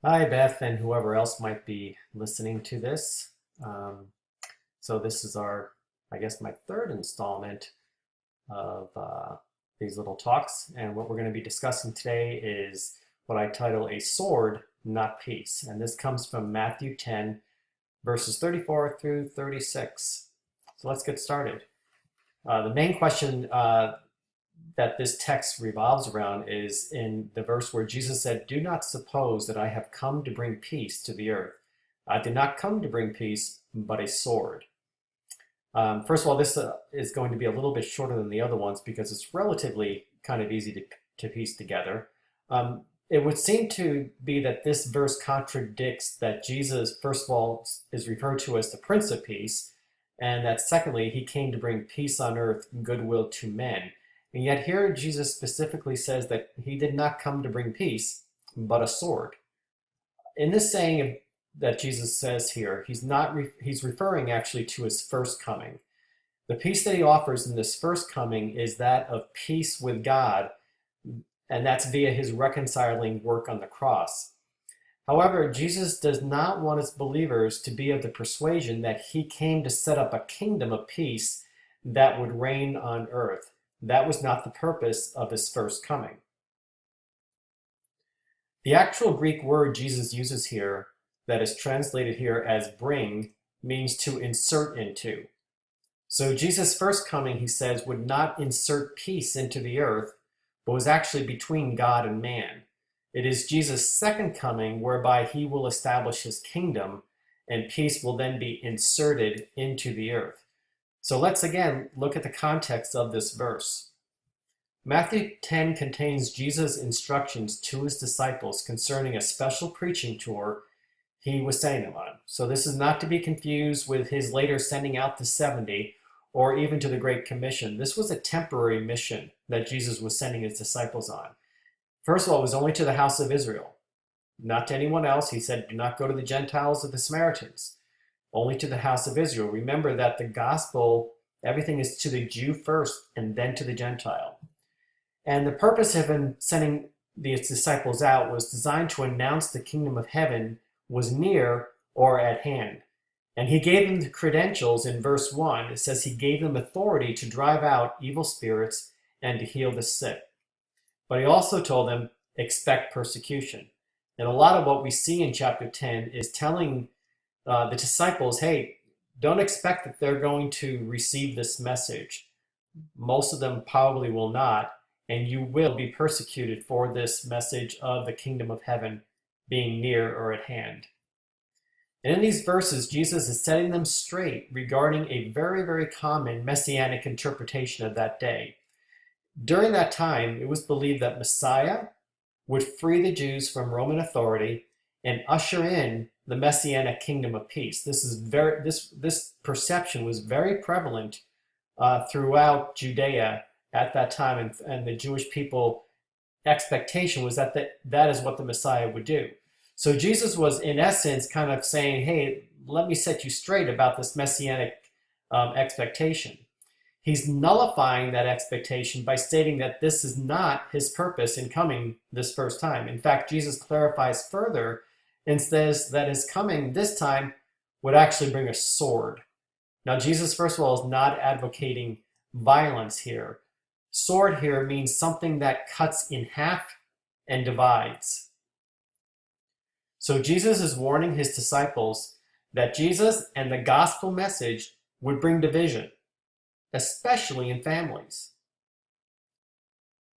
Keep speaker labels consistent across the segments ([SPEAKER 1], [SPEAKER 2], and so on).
[SPEAKER 1] Hi, Beth, and whoever else might be listening to this. Um, so this is I guess, my third installment of these little talks. And what we're going to be discussing today is what I title A Sword, Not Peace. And this comes from Matthew 10, verses 34 through 36. So let's get started. The main question that this text revolves around is in the verse where Jesus said, "Do not suppose that I have come to bring peace to the earth. I did not come to bring peace, but a sword." First of all, this is going to be a little bit shorter than the other ones because it's relatively kind of easy to piece together. It would seem to be that this verse contradicts that Jesus, first of all, is referred to as the Prince of Peace, and that secondly, he came to bring peace on earth, goodwill to men. And yet here Jesus specifically says that he did not come to bring peace, but a sword. In this saying that Jesus says here, he's referring actually to his first coming. The peace that he offers in this first coming is that of peace with God, and that's via his reconciling work on the cross. However, Jesus does not want his believers to be of the persuasion that he came to set up a kingdom of peace that would reign on earth. That was not the purpose of his first coming. The actual Greek word Jesus uses here, that is translated here as bring, means to insert into. So Jesus' first coming, he says, would not insert peace into the earth, but was actually between God and man. It is Jesus' second coming whereby he will establish his kingdom, and peace will then be inserted into the earth. So let's again look at the context of this verse. Matthew 10 contains Jesus' instructions to his disciples concerning a special preaching tour he was sending them on. So this is not to be confused with his later sending out the 70 or even to the Great Commission. This was a temporary mission that Jesus was sending his disciples on. First of all, it was only to the house of Israel, not to anyone else. He said, "Do not go to the Gentiles or the Samaritans, only to the house of Israel." Remember that the gospel, everything is to the Jew first and then to the Gentile. And the purpose of him sending these disciples out was designed to announce the kingdom of heaven was near or at hand. And he gave them the credentials in verse 1. It says he gave them authority to drive out evil spirits and to heal the sick. But he also told them, expect persecution. And a lot of what we see in chapter 10 is telling the disciples, hey, don't expect that they're going to receive this message. Most of them probably will not. And you will be persecuted for this message of the kingdom of heaven being near or at hand. And in these verses, Jesus is setting them straight regarding a very, very common messianic interpretation of that day. During that time, it was believed that Messiah would free the Jews from Roman authority and usher in the messianic kingdom of peace. This perception was very prevalent throughout Judea at that time, and the Jewish people expectation was that is what the Messiah would do. So Jesus was in essence kind of saying, hey, let me set you straight about this messianic expectation. He's nullifying that expectation by stating that this is not his purpose in coming this first time. In fact, Jesus clarifies further and says that his coming this time would actually bring a sword. Now, Jesus, first of all, is not advocating violence here. Sword here means something that cuts in half and divides. So Jesus is warning his disciples that Jesus and the gospel message would bring division, especially in families.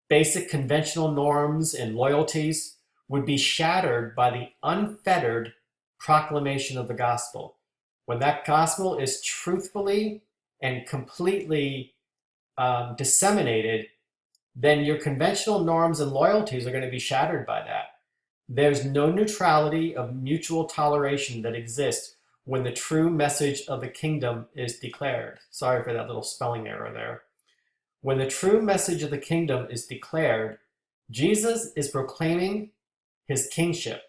[SPEAKER 1] Basic conventional norms and loyalties would be shattered by the unfettered proclamation of the gospel. When that gospel is truthfully and completely disseminated, then your conventional norms and loyalties are going to be shattered by that. There's no neutrality of mutual toleration that exists when the true message of the kingdom is declared. Sorry for that little spelling error there. When the true message of the kingdom is declared, Jesus is proclaiming his kingship.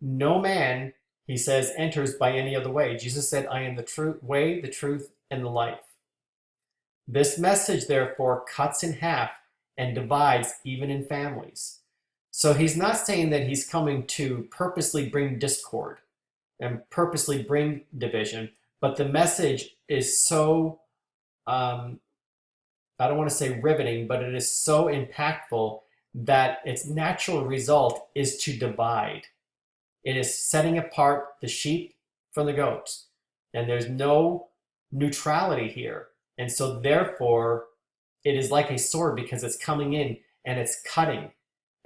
[SPEAKER 1] No man, he says, enters by any other way. Jesus said, I am the way, the truth, and the life. This message, therefore, cuts in half and divides even in families. So he's not saying that he's coming to purposely bring discord and purposely bring division, but the message is so, I don't want to say riveting, but it is so impactful that its natural result is to divide. It is setting apart the sheep from the goats. And there's no neutrality here. And so therefore, it is like a sword because it's coming in and it's cutting.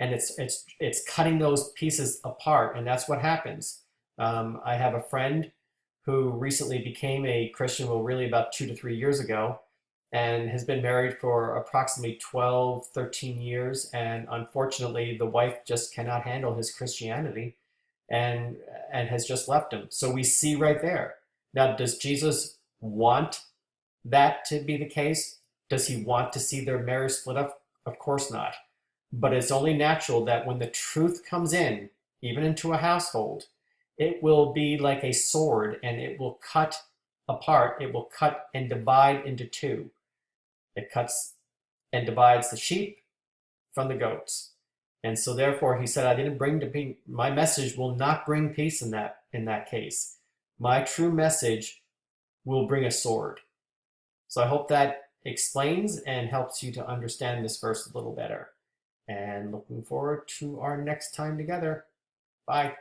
[SPEAKER 1] And it's cutting those pieces apart. And that's what happens. I have a friend who recently became a Christian, well, really about 2 to 3 years ago, and has been married for approximately 12, 13 years. And unfortunately, the wife just cannot handle his Christianity and has just left him. So we see right there. Now, does Jesus want that to be the case? Does he want to see their marriage split up? Of course not. But it's only natural that when the truth comes in, even into a household, it will be like a sword and it will cut apart. It will cut and divide into two. It cuts and divides the sheep from the goats. And so therefore he said, I didn't bring to peace. My message will not bring peace in that case. My true message will bring a sword. So I hope that explains and helps you to understand this verse a little better. And looking forward to our next time together. Bye.